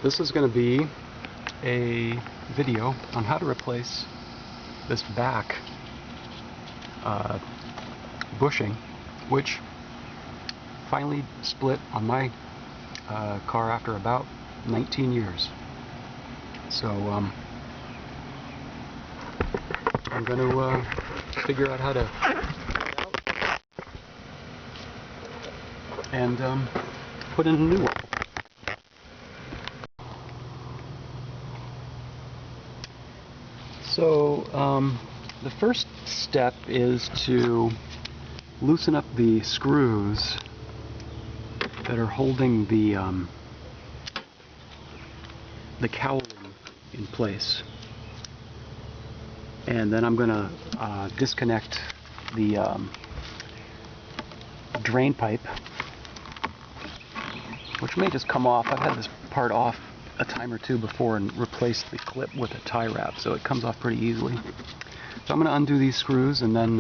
This is going to be a video on how to replace this back bushing, which finally split on my car after about 19 years. So I'm going to figure out how to and put in a new one. So the first step is to loosen up the screws that are holding the cowling in place, and then I'm going to disconnect the drain pipe, which may just come off. I've had this part off a time or two before and replaced the clip with a tie wrap, so it comes off pretty easily. So I'm going to undo these screws and then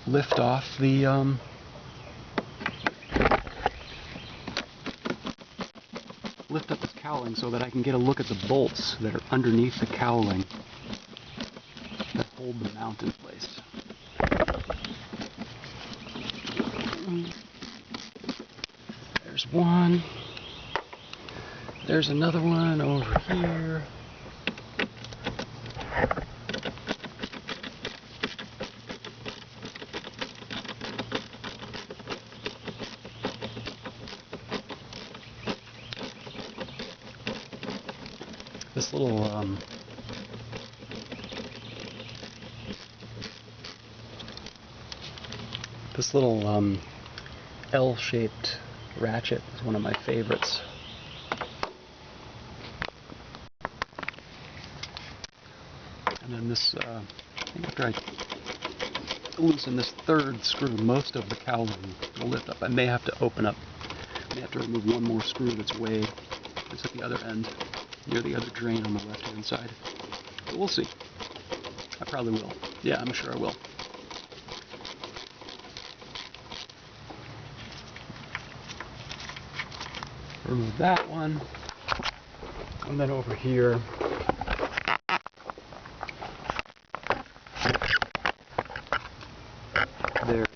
lift off the lift up this cowling so that I can get a look at the bolts that are underneath the cowling that hold the mount in place. There's one. There's another one over here. This little L-shaped ratchet is one of my favorites. And then this, I think after I loosen this third screw, most of the cowling will lift up. I may have to open up, I may have to remove one more screw that's at the other end, near the other drain on the left-hand side. But we'll see. I probably will. Yeah, I'm sure I will. Remove that one, and then over here, there is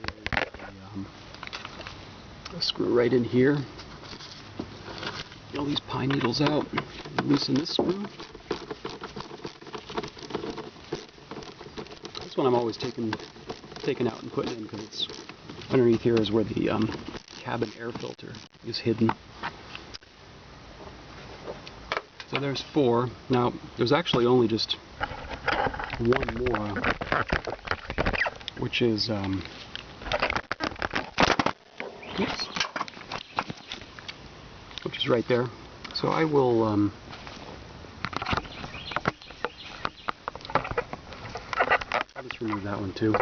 a screw right in here. Get all these pine needles out, loosen this screw. This one I'm always taking out and putting in because it's underneath here is where the cabin air filter is hidden. So there's 4. Now, there's actually only just one more, which is, which is right there. So I will, I'll just remove that one too.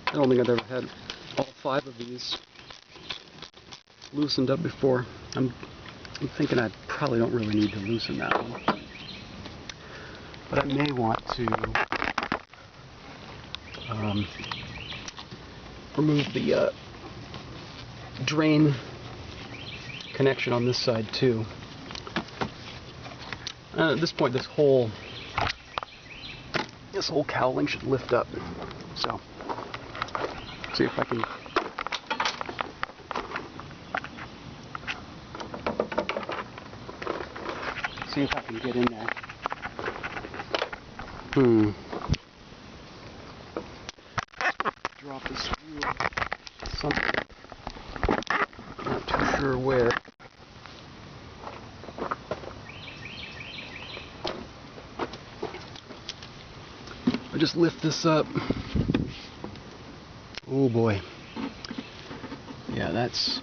I don't think I've ever had all 5 of these loosened up before. I'm thinking I probably don't really need to loosen that one, but I may want to remove the drain connection on this side too. At this point, this whole cowling should lift up. So, see if I can. See if I can get in there. Drop the screw. Something. Not too sure where. I just lift this up. Oh boy. Yeah, that's.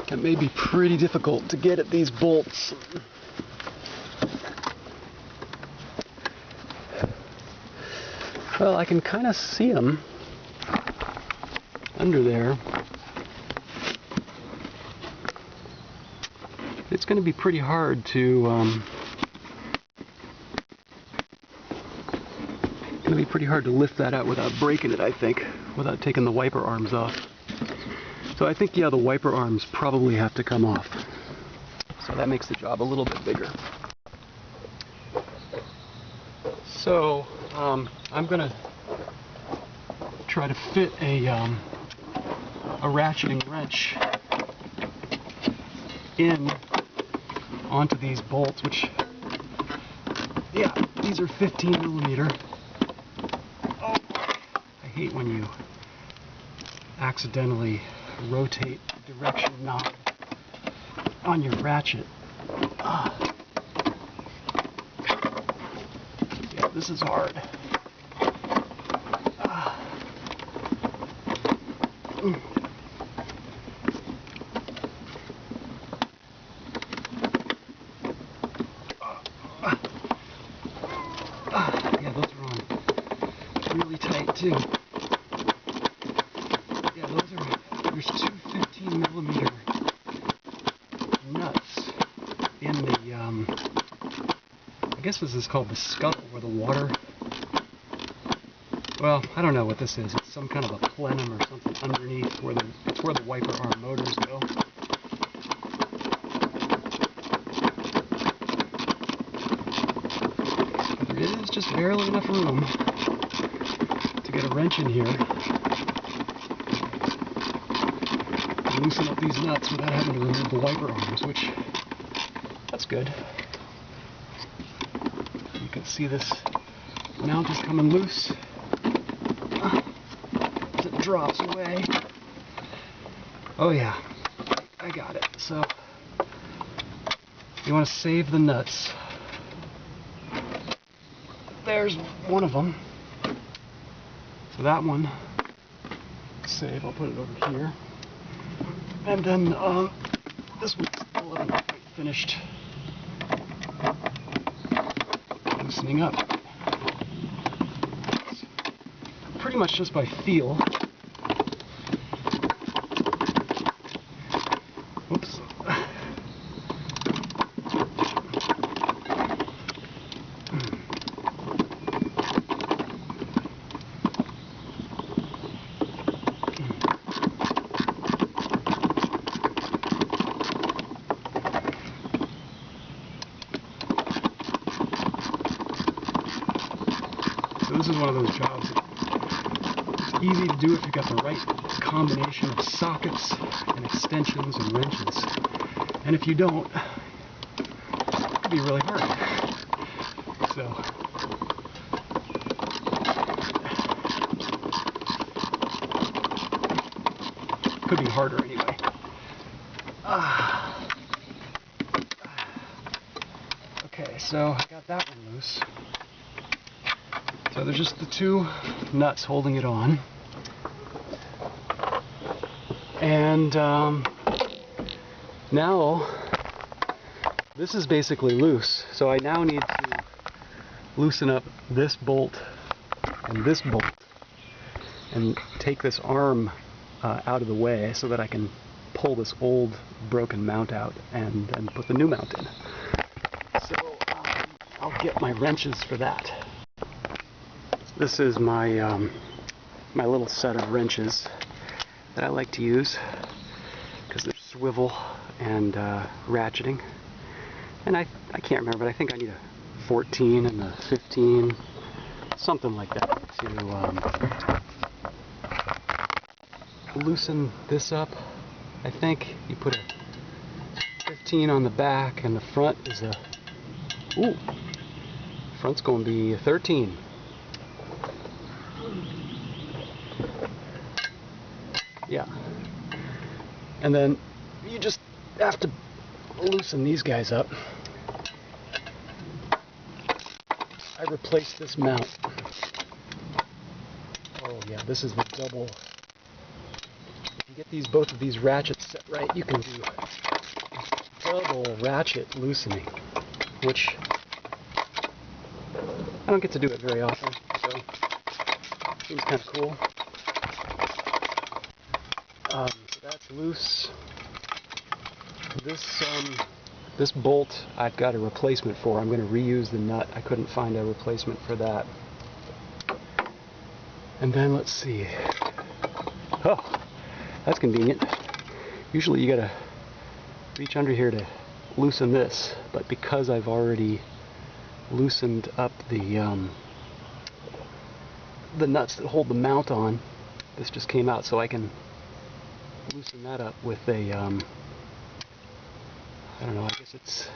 It may be pretty difficult to get at these bolts. Well, I can kind of see them under there. It's going to be pretty hard to going to be pretty hard to lift that out without breaking it, I think, without taking the wiper arms off. So I think, yeah, the wiper arms probably have to come off. So that makes the job a little bit bigger. So I'm going to try to fit a ratcheting wrench in onto these bolts, which, yeah, these are 15 millimeter. Oh, I hate when you accidentally rotate the direction knob on your ratchet. Yeah, this is hard. Yeah, those are on really tight too. Yeah, there's two 15 millimeter nuts in the, I guess this is called the scuttle, where the water, well, I don't know what this is. It's some kind of a plenum or something underneath it's where the wiper arm motors go. There is just barely enough room to get a wrench in here and loosen up these nuts without having to remove the wiper arms, which, that's good. You can see this mount is coming loose as it drops away. Oh yeah, I got it. So you want to save the nuts. There's one of them. So that one, save, I'll put it over here. And then this one's still not quite finished loosening up. It's pretty much just by feel. Oops. So this is one of those jobs that's easy to do if you've got the right combination of sockets and extensions and wrenches. And if you don't, it could be really hard. So could be harder anyway. Okay, so I got that one loose. So there's just the two nuts holding it on. And now this is basically loose. So I now need to loosen up this bolt and take this arm out of the way so that I can pull this old broken mount out and put the new mount in. So I'll get my wrenches for that. This is my my little set of wrenches that I like to use because they're swivel and ratcheting. And I can't remember, but I think I need a 14 and a 15, something like that, to loosen this up. I think you put a 15 on the back, and the front is a, ooh, front's going to be a 13. Yeah. And then you just have to loosen these guys up. I replaced this mount. Oh yeah, this is the double. If you get both of these ratchets set right, you can do double ratchet loosening, which I don't get to do it very often, so seems kind of cool. So that's loose. This bolt I've got a replacement for. I'm going to reuse the nut. I couldn't find a replacement for that. And then let's see. Oh, that's convenient. Usually you gotta reach under here to loosen this, but because I've already loosened up the nuts that hold the mount on, this just came out, so I can loosen that up with a I don't know, I guess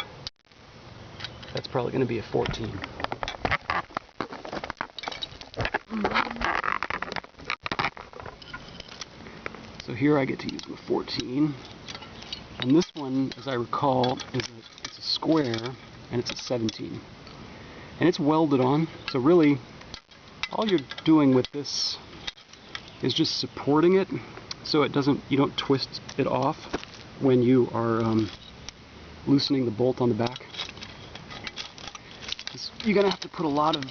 that's probably going to be a 14. So here I get to use my 14, and this one, as I recall, it's a square, and it's a 17, and it's welded on. So really, all you're doing with this is just supporting it, so you don't twist it off when you are loosening the bolt on the back. You're gonna have to put a lot of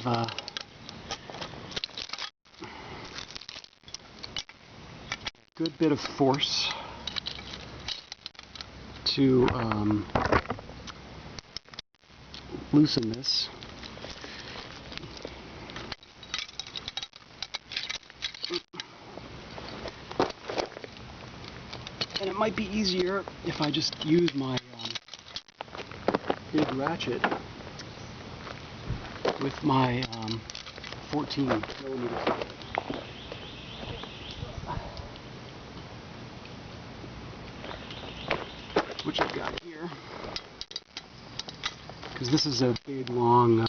good bit of force to loosen this. And it might be easier if I just use my big ratchet with my 14 millimeter. Which I've got here, because this is a big, long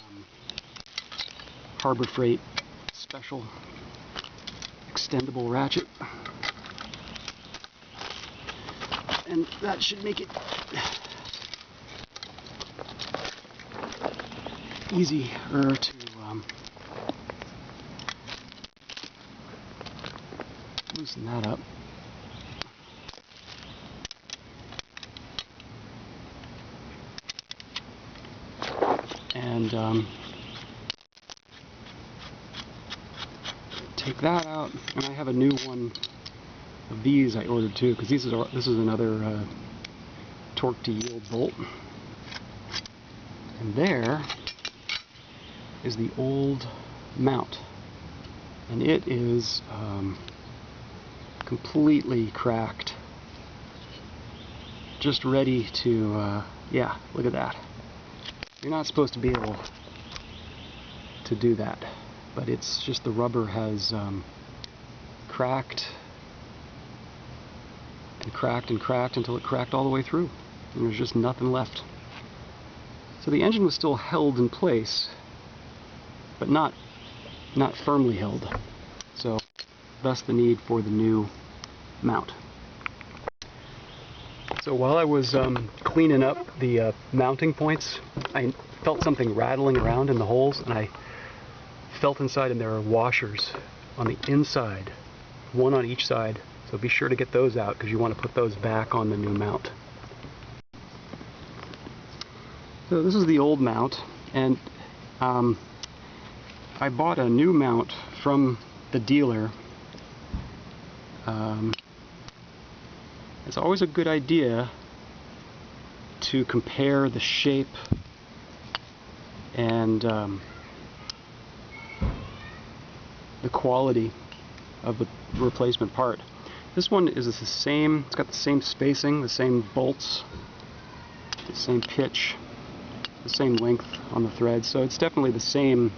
Harbor Freight special extendable ratchet, and that should make it easier to loosen that up. And take that out, and I have a new one of these I ordered too, because this is another torque to yield bolt. And there is the old mount, and it is completely cracked, just ready to yeah, look at that. You're not supposed to be able to do that, but it's just the rubber has cracked and cracked and cracked until it cracked all the way through, and there's just nothing left. So the engine was still held in place, but not firmly held. So thus the need for the new mount. So while I was cleaning up the mounting points, I felt something rattling around in the holes, and I felt inside, and there are washers on the inside, one on each side. So be sure to get those out, because you want to put those back on the new mount. So this is the old mount, and I bought a new mount from the dealer. It's always a good idea to compare the shape and the quality of the replacement part. This one is the same, it's got the same spacing, the same bolts, the same pitch, the same length on the threads, so it's definitely the same,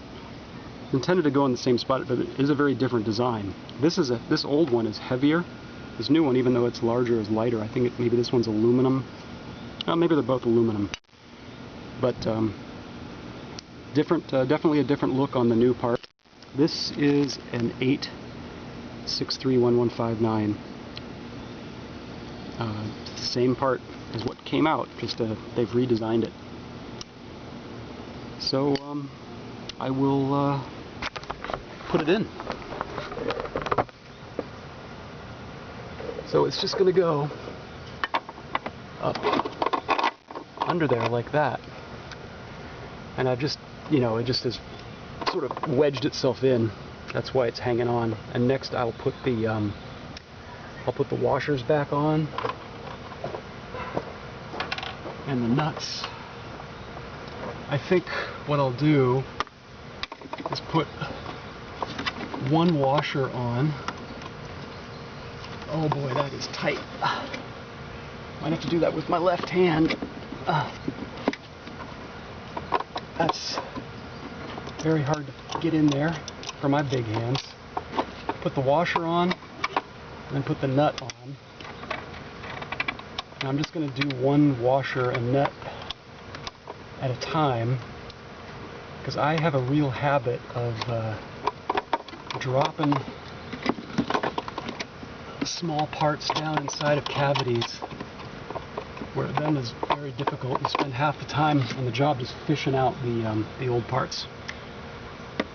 intended to go in the same spot, but it is a very different design. This old one is heavier. This new one, even though it's larger, is lighter. I think maybe this one's aluminum. Maybe they're both aluminum. But different, definitely a different look on the new part. This is an 8631159. It's the same part as what came out, just they've redesigned it. So I will put it in. So it's just going to go up under there like that. And I've just, it just has sort of wedged itself in. That's why it's hanging on. And next I'll put the washers back on. And the nuts. I think what I'll do is put one washer on. Oh boy, that is tight. Might have to do that with my left hand. That's very hard to get in there for my big hands. Put the washer on, and then put the nut on. And I'm just going to do one washer and nut at a time, because I have a real habit of dropping small parts down inside of cavities, where it then is very difficult. You spend half the time on the job just fishing out the old parts.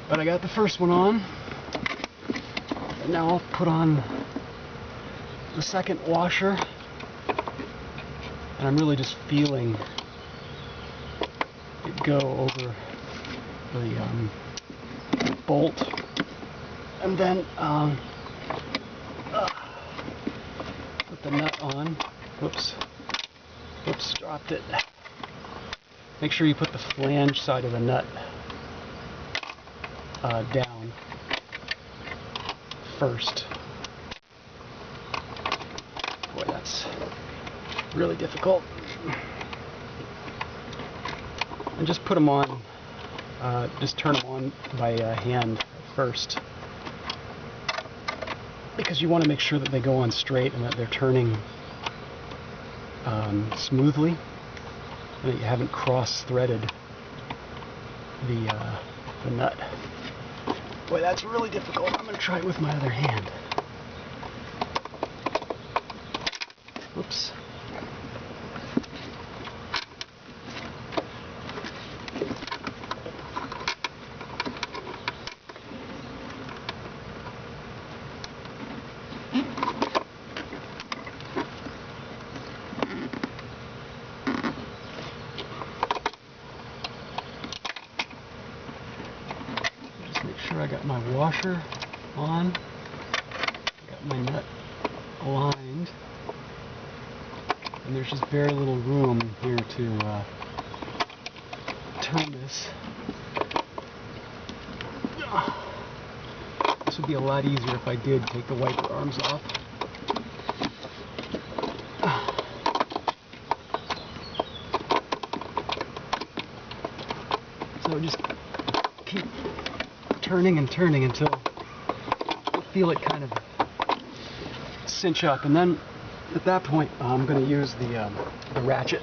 But I got the first one on, and now I'll put on the second washer, and I'm really just feeling it go over the bolt, and then put the nut on. Whoops, dropped it. Make sure you put the flange side of the nut down first. Boy, that's really difficult. And just put them on, just turn them on by hand first, because you want to make sure that they go on straight and that they're turning smoothly, and that you haven't cross-threaded the nut. Boy, that's really difficult. I'm going to try it with my other hand. Whoops. I got my washer on, got my nut aligned, and there's just very little room here to turn this. This would be a lot easier if I did take the wiper arms off. So just keep turning and turning until you feel it kind of cinch up, and then at that point I'm going to use the ratchet.